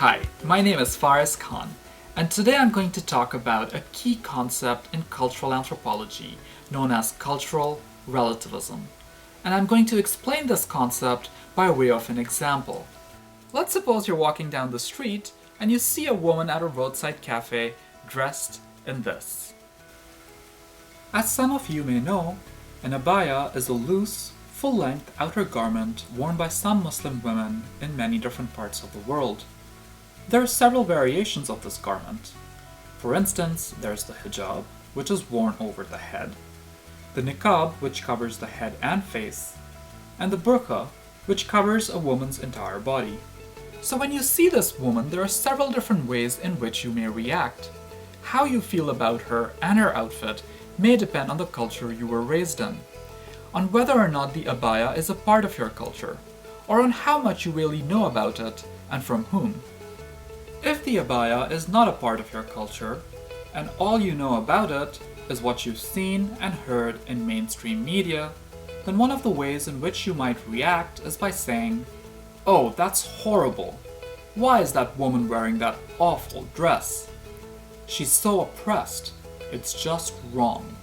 Hi, my name is Faris Khan, and today I'm going to talk about a key concept in cultural anthropology known as cultural relativism. And I'm going to explain this concept by way of an example. Let's suppose you're walking down the street and you see a woman at a roadside cafe dressed in this. As some of you may know, an abaya is a loose, full-length outer garment worn by some Muslim women in many different parts of the world. There are several variations of this garment. For instance, there's the hijab, which is worn over the head, the niqab, which covers the head and face, and the burqa, which covers a woman's entire body. So when you see this woman, there are several different ways in which you may react. How you feel about her and her outfit may depend on the culture you were raised in, on whether or not the abaya is a part of your culture, or on how much you really know about it and from whom. If the abaya is not a part of your culture, and all you know about it is what you've seen and heard in mainstream media, then one of the ways in which you might react is by saying, "Oh, that's horrible. Why is that woman wearing that awful dress? She's so oppressed. It's just wrong."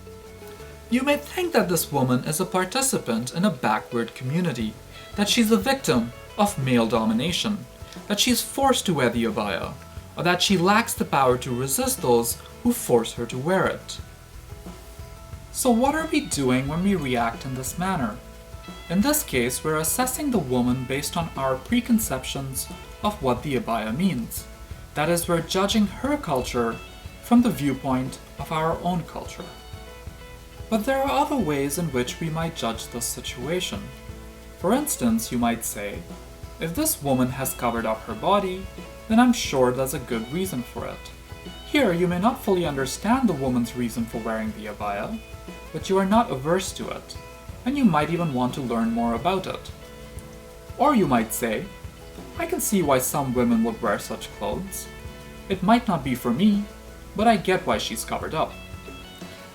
You may think that this woman is a participant in a backward community, that she's a victim of male domination, that she's forced to wear the abaya, or that she lacks the power to resist those who force her to wear it. So what are we doing when we react in this manner? In this case, we're assessing the woman based on our preconceptions of what the abaya means. That is, we're judging her culture from the viewpoint of our own culture. But there are other ways in which we might judge this situation. For instance, you might say, if this woman has covered up her body, then I'm sure there's a good reason for it. Here, you may not fully understand the woman's reason for wearing the abaya, but you are not averse to it, and you might even want to learn more about it. Or you might say, I can see why some women would wear such clothes. It might not be for me, but I get why she's covered up.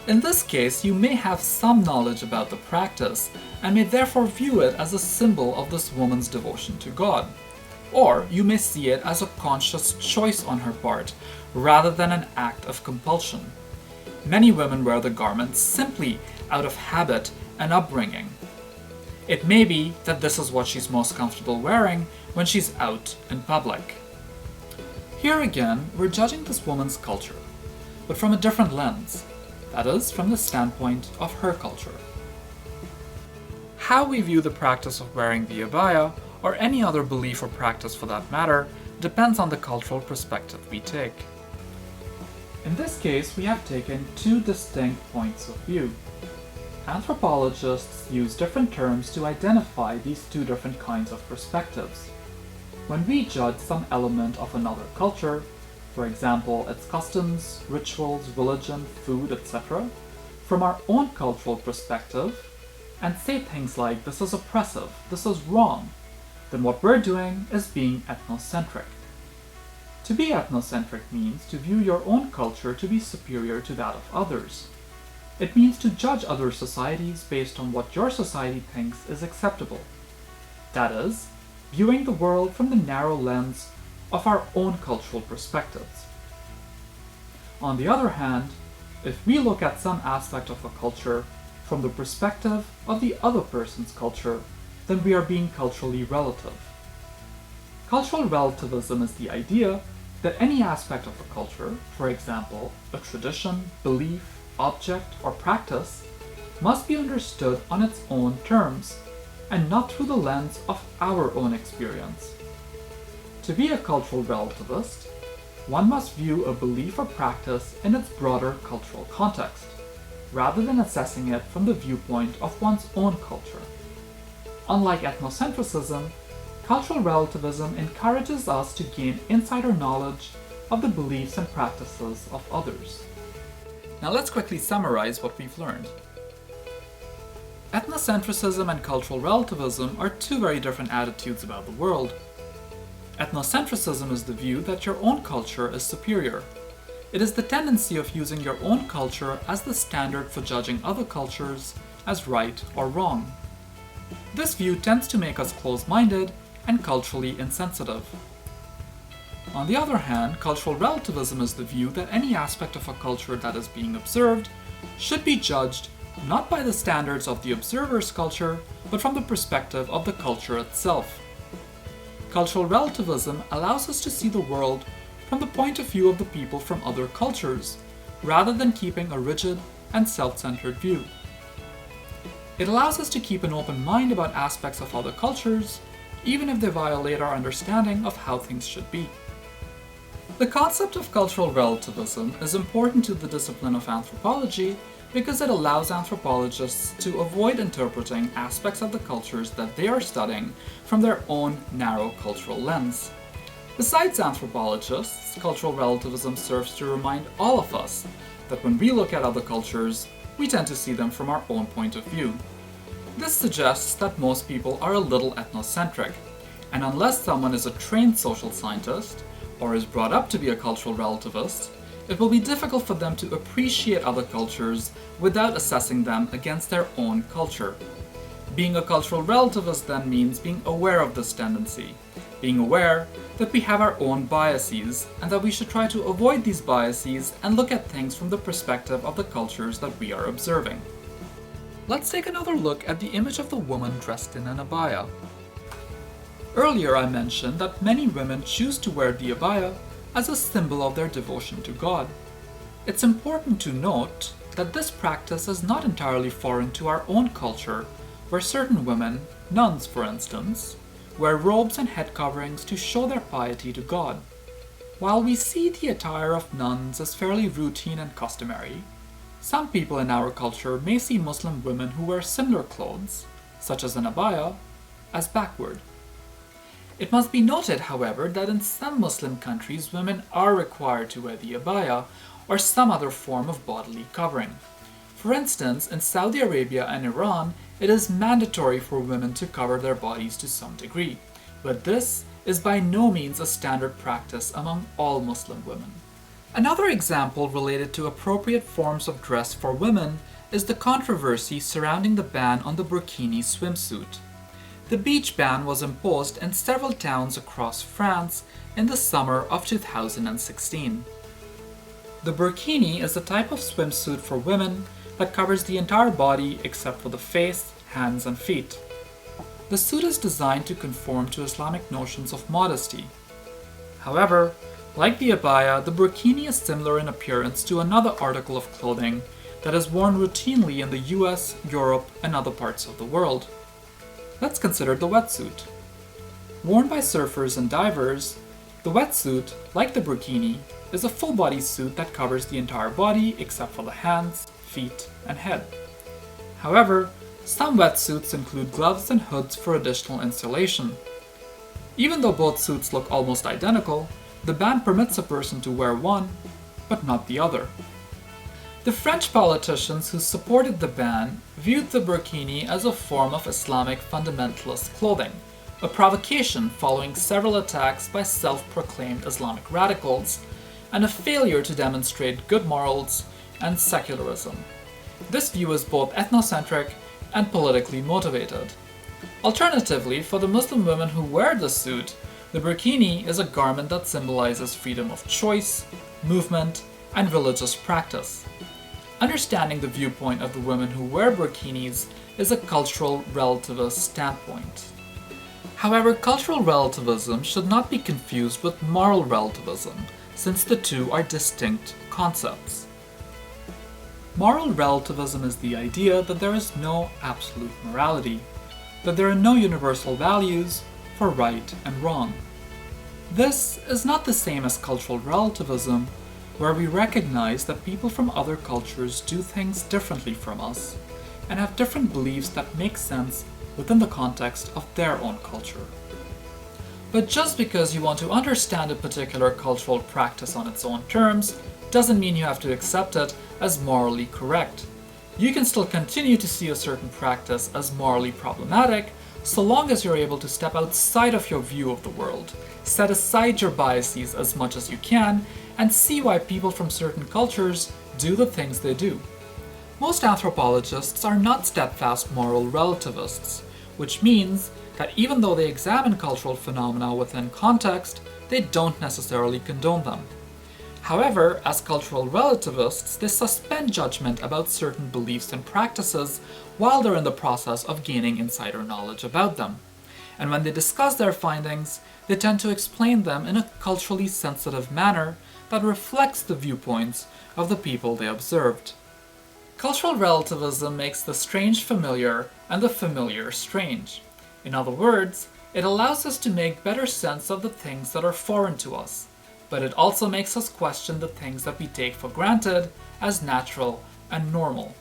In this case, you may have some knowledge about the practice and may therefore view it as a symbol of this woman's devotion to God. Or you may see it as a conscious choice on her part, rather than an act of compulsion. Many women wear the garment simply out of habit and upbringing. It may be that this is what she's most comfortable wearing when she's out in public. Here again, we're judging this woman's culture, but from a different lens. That is, from the standpoint of her culture. How we view the practice of wearing the abaya, or any other belief or practice for that matter, depends on the cultural perspective we take. In this case, we have taken two distinct points of view. Anthropologists use different terms to identify these two different kinds of perspectives. When we judge some element of another culture, for example, its customs, rituals, religion, food, etc., from our own cultural perspective, and say things like, this is oppressive, this is wrong, then what we're doing is being ethnocentric. To be ethnocentric means to view your own culture to be superior to that of others. It means to judge other societies based on what your society thinks is acceptable. That is, viewing the world from the narrow lens of our own cultural perspectives. On the other hand, if we look at some aspect of a culture from the perspective of the other person's culture, then we are being culturally relative. Cultural relativism is the idea that any aspect of a culture, for example, a tradition, belief, object, or practice, must be understood on its own terms, and not through the lens of our own experience. To be a cultural relativist, one must view a belief or practice in its broader cultural context, rather than assessing it from the viewpoint of one's own culture. Unlike ethnocentrism, cultural relativism encourages us to gain insider knowledge of the beliefs and practices of others. Now let's quickly summarize what we've learned. Ethnocentrism and cultural relativism are two very different attitudes about the world. Ethnocentrism is the view that your own culture is superior. It is the tendency of using your own culture as the standard for judging other cultures as right or wrong. This view tends to make us close-minded and culturally insensitive. On the other hand, cultural relativism is the view that any aspect of a culture that is being observed should be judged not by the standards of the observer's culture, but from the perspective of the culture itself. Cultural relativism allows us to see the world from the point of view of the people from other cultures, rather than keeping a rigid and self-centered view. It allows us to keep an open mind about aspects of other cultures, even if they violate our understanding of how things should be. The concept of cultural relativism is important to the discipline of anthropology because it allows anthropologists to avoid interpreting aspects of the cultures that they are studying from their own narrow cultural lens. Besides anthropologists, cultural relativism serves to remind all of us that when we look at other cultures, we tend to see them from our own point of view. This suggests that most people are a little ethnocentric, and unless someone is a trained social scientist, or is brought up to be a cultural relativist, it will be difficult for them to appreciate other cultures without assessing them against their own culture. Being a cultural relativist then means being aware of this tendency, being aware that we have our own biases and that we should try to avoid these biases and look at things from the perspective of the cultures that we are observing. Let's take another look at the image of the woman dressed in an abaya. Earlier I mentioned that many women choose to wear the abaya as a symbol of their devotion to God. It's important to note that this practice is not entirely foreign to our own culture, where certain women, nuns for instance, wear robes and head coverings to show their piety to God. While we see the attire of nuns as fairly routine and customary, some people in our culture may see Muslim women who wear similar clothes, such as an abaya, as backward. It must be noted, however, that in some Muslim countries women are required to wear the abaya or some other form of bodily covering. For instance, in Saudi Arabia and Iran, it is mandatory for women to cover their bodies to some degree, but this is by no means a standard practice among all Muslim women. Another example related to appropriate forms of dress for women is the controversy surrounding the ban on the burkini swimsuit. The beach ban was imposed in several towns across France in the summer of 2016. The burkini is a type of swimsuit for women that covers the entire body except for the face, hands, and feet. The suit is designed to conform to Islamic notions of modesty. However, like the abaya, the burkini is similar in appearance to another article of clothing that is worn routinely in the US, Europe, and other parts of the world. Let's consider the wetsuit. Worn by surfers and divers, the wetsuit, like the burkini, is a full-body suit that covers the entire body except for the hands, feet, and head. However, some wetsuits include gloves and hoods for additional insulation. Even though both suits look almost identical, the ban permits a person to wear one, but not the other. The French politicians who supported the ban viewed the burkini as a form of Islamic fundamentalist clothing, a provocation following several attacks by self-proclaimed Islamic radicals, and a failure to demonstrate good morals and secularism. This view is both ethnocentric and politically motivated. Alternatively, for the Muslim women who wear the suit, the burkini is a garment that symbolizes freedom of choice, movement, and religious practice. Understanding the viewpoint of the women who wear burkinis is a cultural relativist standpoint. However, cultural relativism should not be confused with moral relativism, since the two are distinct concepts. Moral relativism is the idea that there is no absolute morality, that there are no universal values for right and wrong. This is not the same as cultural relativism, where we recognize that people from other cultures do things differently from us and have different beliefs that make sense within the context of their own culture. But just because you want to understand a particular cultural practice on its own terms doesn't mean you have to accept it as morally correct. You can still continue to see a certain practice as morally problematic so long as you're able to step outside of your view of the world, set aside your biases as much as you can, and see why people from certain cultures do the things they do. Most anthropologists are not steadfast moral relativists, which means that even though they examine cultural phenomena within context, they don't necessarily condone them. However, as cultural relativists, they suspend judgment about certain beliefs and practices while they're in the process of gaining insider knowledge about them. And when they discuss their findings, they tend to explain them in a culturally sensitive manner that reflects the viewpoints of the people they observed. Cultural relativism makes the strange familiar and the familiar strange. In other words, it allows us to make better sense of the things that are foreign to us, but it also makes us question the things that we take for granted as natural and normal.